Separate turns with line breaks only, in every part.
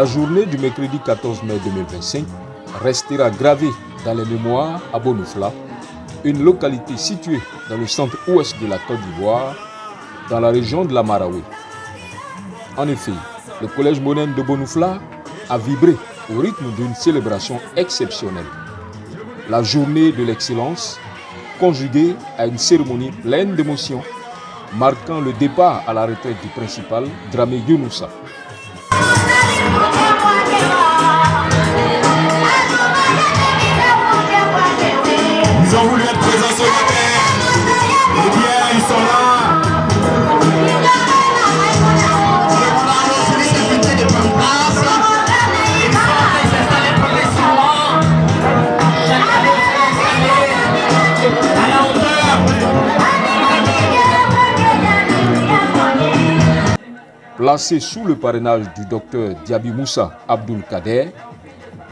La journée du mercredi 14 mai 2025 restera gravée dans les mémoires à Bonoufla, une localité située dans le centre-ouest de la Côte d'Ivoire, dans la région de la Marawi. En effet, le collège moderne de Bonoufla a vibré au rythme d'une célébration exceptionnelle. La journée de l'excellence, conjuguée à une cérémonie pleine d'émotions, marquant le départ à la retraite du principal, Dramé Younoussa.
Ils ont voulu être présents ce matin. Eh bien, ils sont là.
Placé sous le parrainage du docteur Diaby Moussa Abdoul Kader,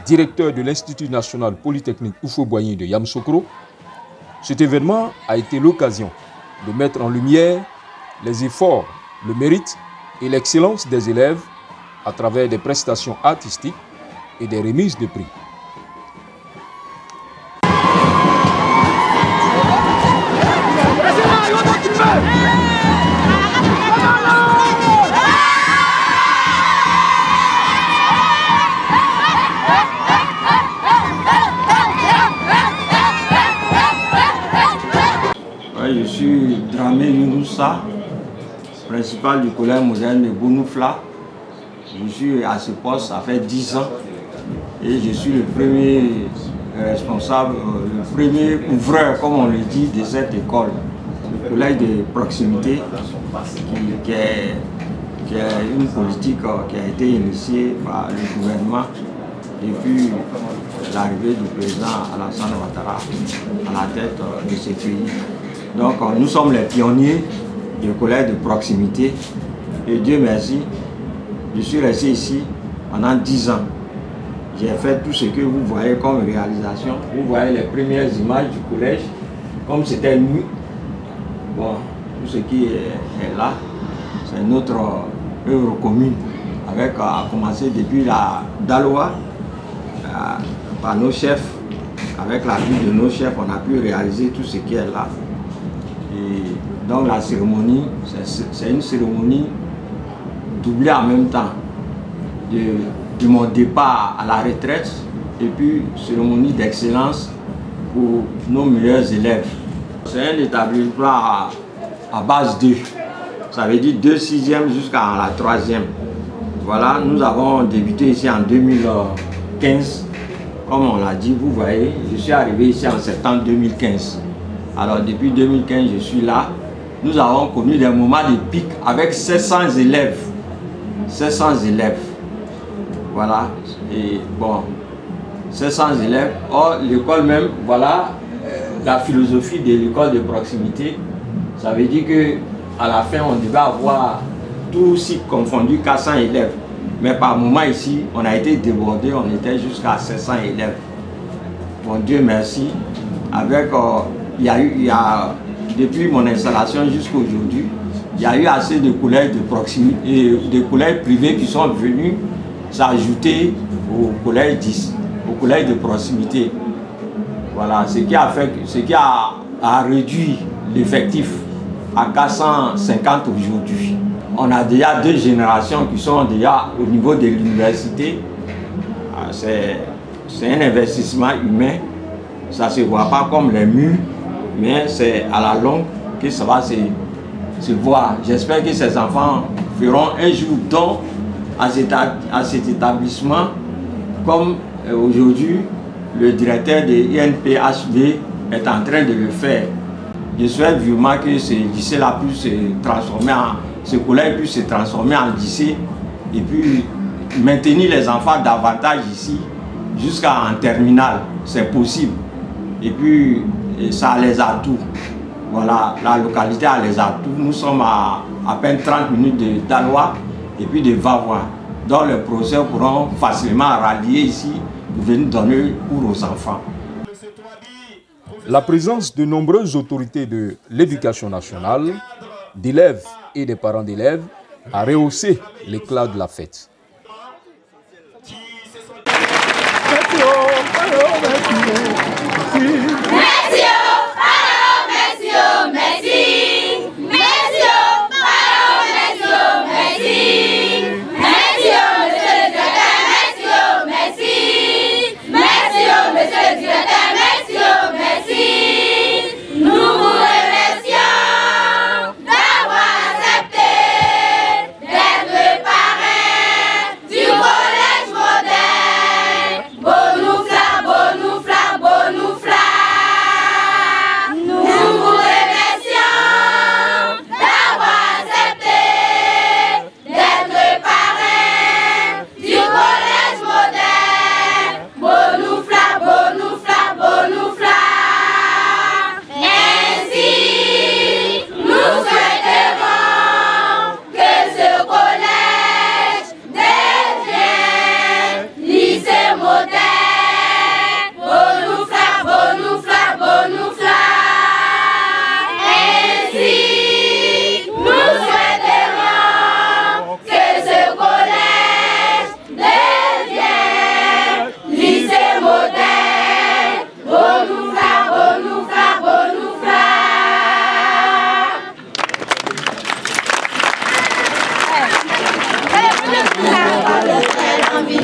directeur de l'Institut national polytechnique Houphouët-Boigny de Yamoussoukro, cet événement a été l'occasion de mettre en lumière les efforts, le mérite et l'excellence des élèves à travers des prestations artistiques et des remises de prix.
Je suis Dramé Younoussa, principal du collège moderne de Bonoufla. Je suis à ce poste, ça fait 10 ans. Et je suis le premier responsable, le premier ouvreur, comme on le dit, de cette école. Le collège de proximité, qui est une politique qui a été initiée par le gouvernement depuis l'arrivée du président Alassane Ouattara à la tête de ce pays. Donc nous sommes les pionniers du collège de proximité et Dieu merci, je suis resté ici pendant 10 ans. J'ai fait tout ce que vous voyez comme réalisation. Vous voyez les premières images du collège, comme c'était nuit. Bon, tout ce qui est là, c'est notre œuvre commune, avec à commencer depuis la Daloa, par nos chefs. Avec l'appui de nos chefs, on a pu réaliser tout ce qui est là. Et donc la cérémonie, c'est une cérémonie doublée en même temps de mon départ à la retraite et puis cérémonie d'excellence pour nos meilleurs élèves. C'est un établissement à base 2, ça veut dire 2 6e jusqu'à la 3e. Voilà, nous avons débuté ici en 2015. Comme on l'a dit, vous voyez, je suis arrivé ici en septembre 2015. Alors depuis 2015, je suis là. Nous avons connu des moments de pic avec 700 élèves. 700 élèves. Voilà. Et bon, 700 élèves. Or, l'école même, voilà, la philosophie de l'école de proximité, ça veut dire qu'à la fin, on devait avoir tout cycle confondu 400 élèves. Mais par moment ici, on a été débordé, on était jusqu'à 700 élèves. Bon Dieu merci. Avec, depuis mon installation jusqu'à aujourd'hui, il y a eu assez de collèges de proximité et de collèges privés qui sont venus s'ajouter au collège 10, au collège de proximité. Voilà, ce qui a réduit l'effectif à 450 aujourd'hui. On a déjà 2 générations qui sont déjà au niveau de l'université. C'est un investissement humain. Ça ne se voit pas comme les murs, mais c'est à la longue que ça va se voir. J'espère que ces enfants feront un jour don à cet établissement, comme aujourd'hui le directeur de INPHB est en train de le faire. Je souhaite vivement que ce lycée-là puisse se transformer ce collège puisse se transformer en lycée et puis maintenir les enfants davantage ici jusqu'en terminale. C'est possible. Et puis ça a les atouts. Voilà, la localité a les atouts. Nous sommes à peine 30 minutes de Daloa et puis de Vavois. Donc les professeurs pourront facilement rallier ici pour venir donner cours aux enfants.
La présence de nombreuses autorités de l'éducation nationale, d'élèves et des parents d'élèves a rehaussé l'éclat de la fête.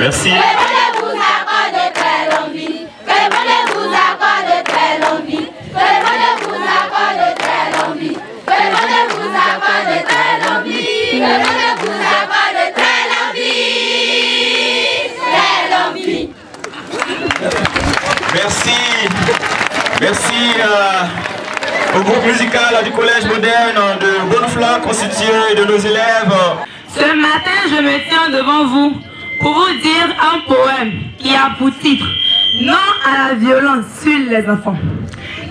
Merci.
Que vous accorde de très longue vie. Que vous accorde de très longue vie. Que vous accorde de très longue vie. Que vous accorde de très longue vie. Que vous accorde de très longue vie. Très longue vie.
Merci. Merci au groupe musical du Collège moderne de Bonoufla, constitué de nos élèves.
Ce matin, je me tiens devant vous pour vous dire un poème qui a pour titre « Non à la violence sur les enfants ».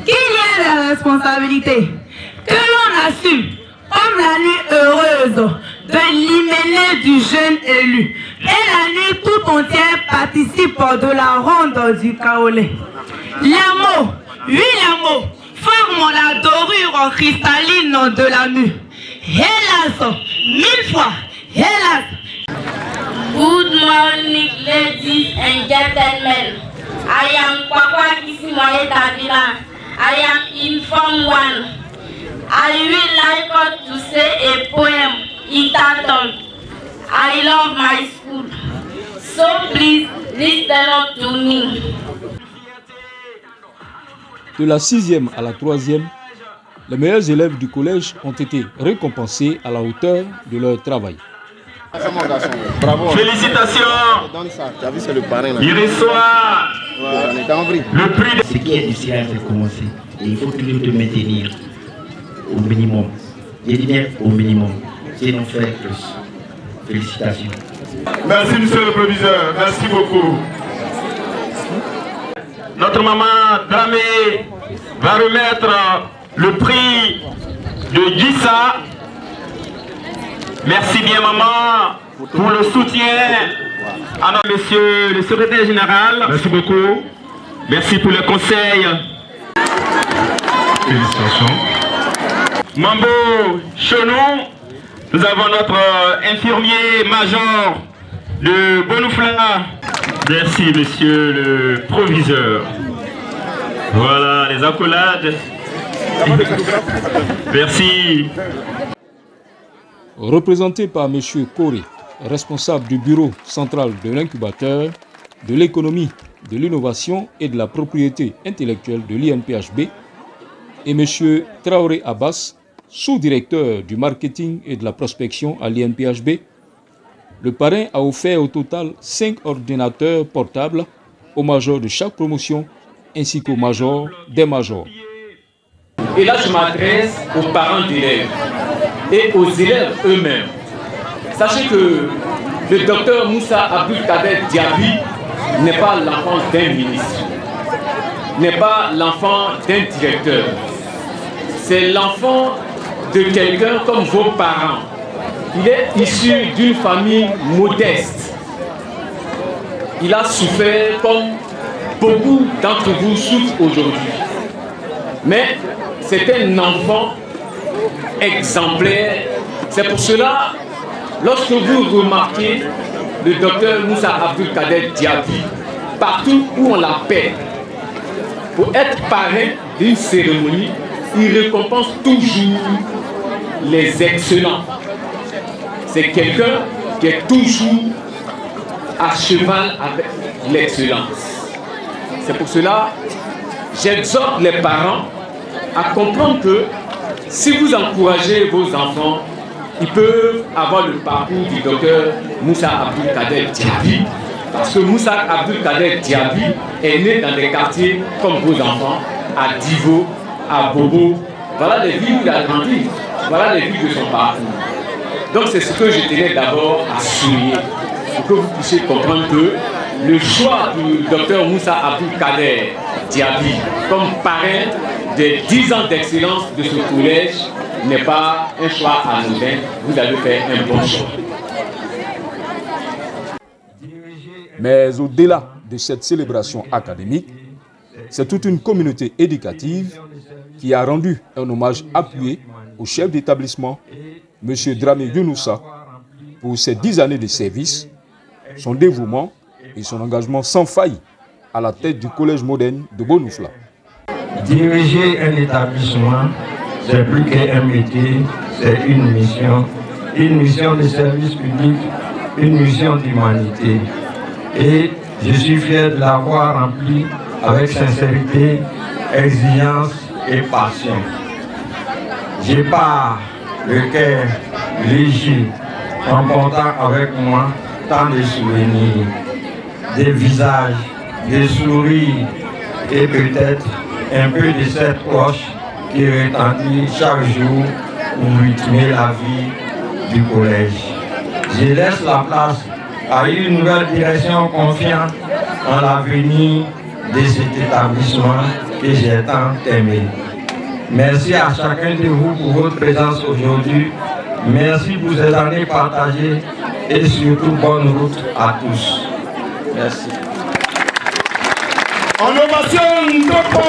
Qu'il y ait la responsabilité, que l'on assume, comme la nuit heureuse de l'hyménée du jeune élu. Et la nuit tout entière participe de la ronde du kaolé. L'amour, oui l'amour, forme la dorure cristalline de la mue. Hélas, 1000 fois, hélas.
Good morning, ladies and gentlemen. I am Kwakwa Kisimoye Davila. I am in Form 1. I would like to say a poem entitled I love my school. So please listen up to me.
De la 6e à la 3e, les meilleurs élèves du collège ont été récompensés à la hauteur de leur travail.
Bravo. Félicitations.
Tu as vu, c'est le parrain là.
Il reçoit le prix de...
Ce qui est difficile à recommencer. Et il faut toujours te maintenir au minimum. Je dis bien au minimum. Sinon faire plus. Félicitations.
Merci monsieur le proviseur, merci beaucoup. Notre maman Dramé va remettre le prix de Gissa. Merci bien maman pour le soutien à notre monsieur le secrétaire général. Merci beaucoup. Merci pour le conseil. Félicitations. Mambo Chenou, nous avons notre infirmier major de Bonoufla. Merci monsieur le proviseur. Voilà les accolades. Merci.
Représenté par M. Coré, responsable du bureau central de l'incubateur, de l'économie, de l'innovation et de la propriété intellectuelle de l'INPHB, et M. Traoré Abbas, sous-directeur du marketing et de la prospection à l'INPHB, le parrain a offert au total 5 ordinateurs portables aux majors de chaque promotion ainsi qu'aux majors des majors.
Et là, je m'adresse aux parents d'élèves et aux élèves eux-mêmes. Sachez que le docteur Moussa Abdul-Kader Diaby n'est pas l'enfant d'un ministre, n'est pas l'enfant d'un directeur. C'est l'enfant de quelqu'un comme vos parents. Il est issu d'une famille modeste. Il a souffert comme beaucoup d'entre vous souffrent aujourd'hui. Mais c'est un enfant exemplaire. C'est pour cela, lorsque vous remarquez le docteur Moussa Abdul-Kader Diaby, partout où on l'appelle, pour être parrain d'une cérémonie, il récompense toujours les excellents. C'est quelqu'un qui est toujours à cheval avec l'excellence. C'est pour cela que j'exhorte les parents à comprendre que si vous encouragez vos enfants, ils peuvent avoir le parcours du docteur Moussa Abdul-Kader Diaby, parce que Moussa Abdul-Kader Diaby est né dans des quartiers comme vos enfants, à Divo, à Bobo. Voilà les villes où il a grandi, voilà les villes de son parcours. Donc c'est ce que je tenais d'abord à souligner, pour que vous puissiez comprendre que le choix du docteur Moussa Abdul-Kader Diaby comme parrain des 10 ans d'excellence de ce collège n'est pas un choix anodin. Vous avez fait un bon choix.
Mais au-delà de cette célébration académique, c'est toute une communauté éducative qui a rendu un hommage appuyé au chef d'établissement, M. Dramé Younoussa, pour ses 10 années de service, son dévouement et son engagement sans faille à la tête du collège moderne de Bonoufla.
Diriger un établissement, c'est plus qu'un métier, c'est une mission de service public, une mission d'humanité. et je suis fier de l'avoir rempli avec sincérité, exigence et passion. J'ai pas le cœur léger en portant avec moi tant de souvenirs, des visages, des sourires et peut-être un peu de cette cloche qui retentit chaque jour pour rythmer la vie du collège. Je laisse la place à une nouvelle direction confiante en l'avenir de cet établissement que j'ai tant aimé. Merci à chacun de vous pour votre présence aujourd'hui. Merci pour ces années partagées et surtout bonne route à tous. Merci.
En ovation, Topo.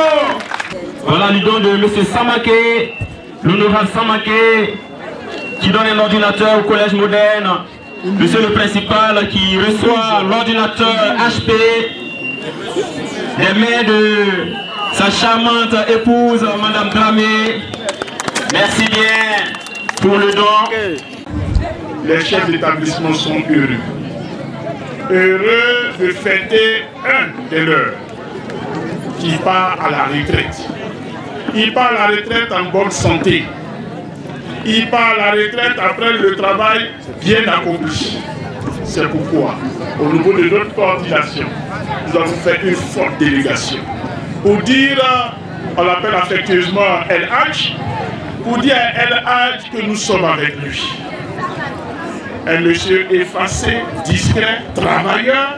Voilà le don de M. Samake, l'honorable Samake, qui donne un ordinateur au collège moderne. Monsieur le principal qui reçoit l'ordinateur HP des mains de sa charmante épouse, Madame Dramé. Merci bien pour le don.
Les chefs d'établissement sont heureux. Heureux de fêter un des leurs qui part à la retraite. Il part à la retraite en bonne santé. Il part à la retraite après le travail bien accompli. C'est pourquoi, au niveau de notre coordination, nous avons fait une forte délégation. Pour dire, on l'appelle affectueusement El Hadj, pour dire à El Hadj que nous sommes avec lui. Un monsieur effacé, discret, travailleur.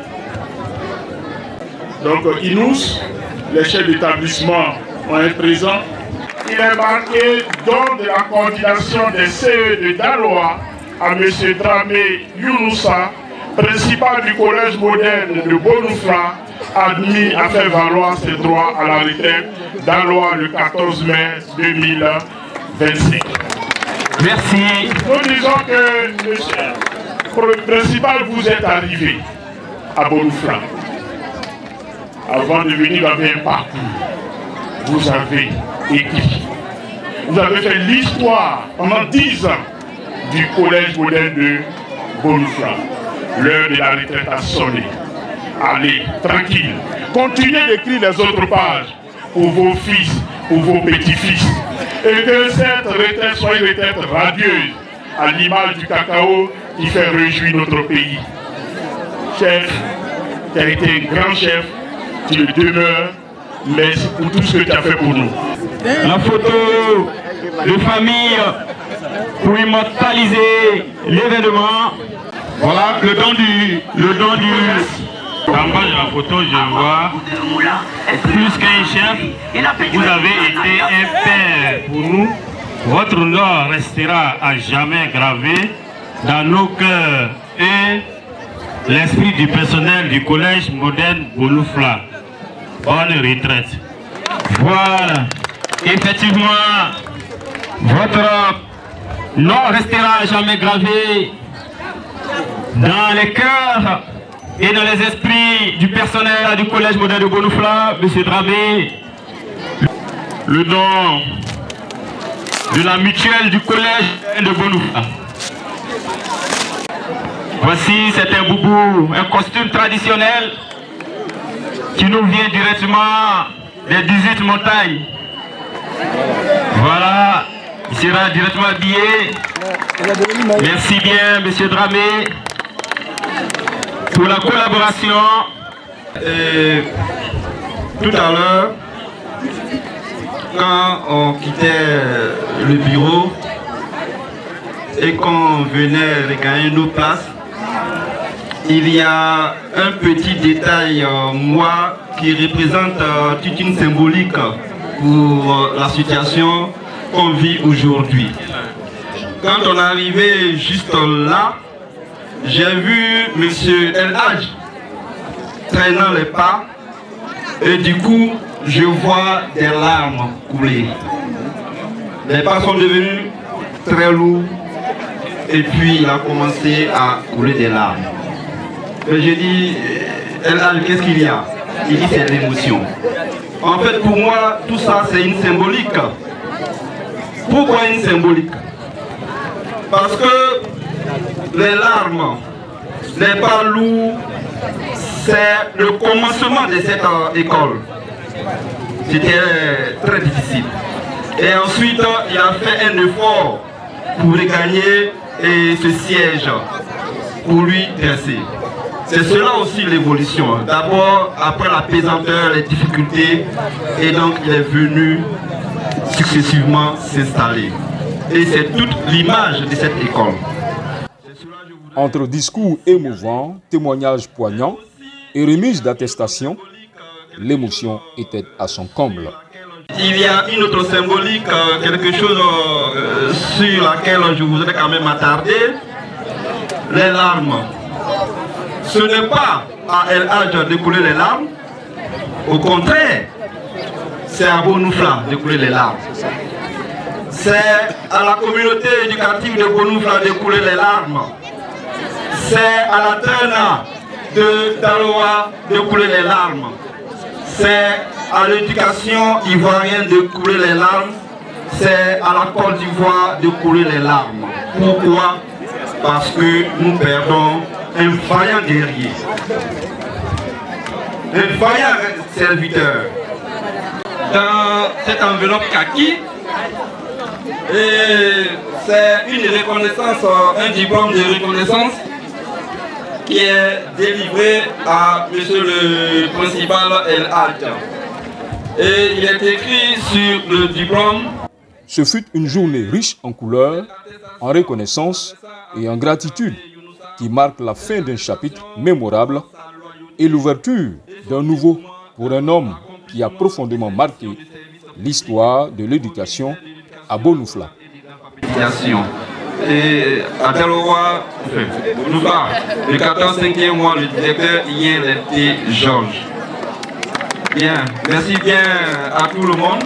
Donc Inous, les chefs d'établissement ont un présent. Il est marqué don de la coordination des CE de Daloa à M. Dramé Younoussa, principal du collège moderne de Bonoufla, admis à faire valoir ses droits à la retraite, Daloa le 14 mai 2025.
Merci.
Nous disons que, monsieur le principal, vous êtes arrivé à Bonoufla. Avant de venir, vous avez un parcours. Vous avez écrit. Vous avez fait l'histoire pendant 10 ans du collège moderne de Bonoufla. L'heure de la retraite a sonné. Allez, tranquille. Continuez d'écrire les autres pages pour vos fils, pour vos petits-fils. Et que cette retraite soit une retraite radieuse, à l'image du cacao qui fait réjouir notre pays. Chef, tu as été un grand chef, tu le demeures. Merci pour tout ce que tu as fait pour nous.
La photo de famille pour immortaliser l'événement. Voilà le don du.
En bas de la photo, je vois plus qu'un chef, vous avez été un père pour nous. Votre nom restera à jamais gravé dans nos cœurs et l'esprit du personnel du collège moderne Bonoufla. Bonne retraite.
Voilà. Effectivement, votre nom restera à jamais gravé dans les cœurs et dans les esprits du personnel du collège moderne de Bonoufla, M. Dramé. Le don de la mutuelle du collège de Bonoufla. Voici, c'est un boubou, un costume traditionnel qui nous vient directement des 18 montagnes. Voilà, il sera directement habillé. Merci bien, M. Dramé, pour la collaboration.
Tout à l'heure, quand on quittait le bureau et qu'on venait regagner nos places, il y a un petit détail, moi, qui représente toute une symbolique pour la situation qu'on vit aujourd'hui. Quand on est arrivé juste là, j'ai vu M. El Hadj traînant les pas et du coup, je vois des larmes couler. Les pas sont devenus très lourds et puis il a commencé à couler des larmes. Et j'ai dit, El Hadj, qu'est-ce qu'il y a? Il dit, c'est l'émotion. En fait, pour moi, tout ça, c'est une symbolique. Pourquoi une symbolique? Parce que les larmes, les pas lourds, c'est le commencement de cette école. C'était très difficile. Et ensuite, il a fait un effort pour regagner ce siège, pour lui dresser. C'est cela aussi l'évolution. D'abord, après la pesanteur, les difficultés, et donc il est venu successivement s'installer. Et c'est toute l'image de cette école.
Entre discours émouvants, témoignages poignants et remises d'attestations, l'émotion était à son comble.
Il y a une autre symbolique, quelque chose sur laquelle je voudrais quand même m'attarder, les larmes. Ce n'est pas à El Hadj de couler les larmes, au contraire, c'est à Bonoufla de couler les larmes. C'est à la communauté éducative de Bonoufla de couler les larmes. C'est à la Tana de Daloa de couler les larmes. C'est à l'éducation ivoirienne de couler les larmes. C'est à la Côte d'Ivoire de couler les larmes. Pourquoi? Parce que nous perdons un vaillant guerrier, un vaillant serviteur. Dans cette enveloppe kaki, c'est une reconnaissance, un diplôme de reconnaissance qui est délivré à monsieur le principal El Hadj. Et il est écrit sur le diplôme.
Ce fut une journée riche en couleurs, en reconnaissance et en gratitude qui marque la fin d'un chapitre mémorable et l'ouverture d'un nouveau pour un homme qui a profondément marqué l'histoire de l'éducation à Bonoufla.
Et à Daloa, le 14e mois, le directeur hier était Georges. Bien, merci bien à tout le monde.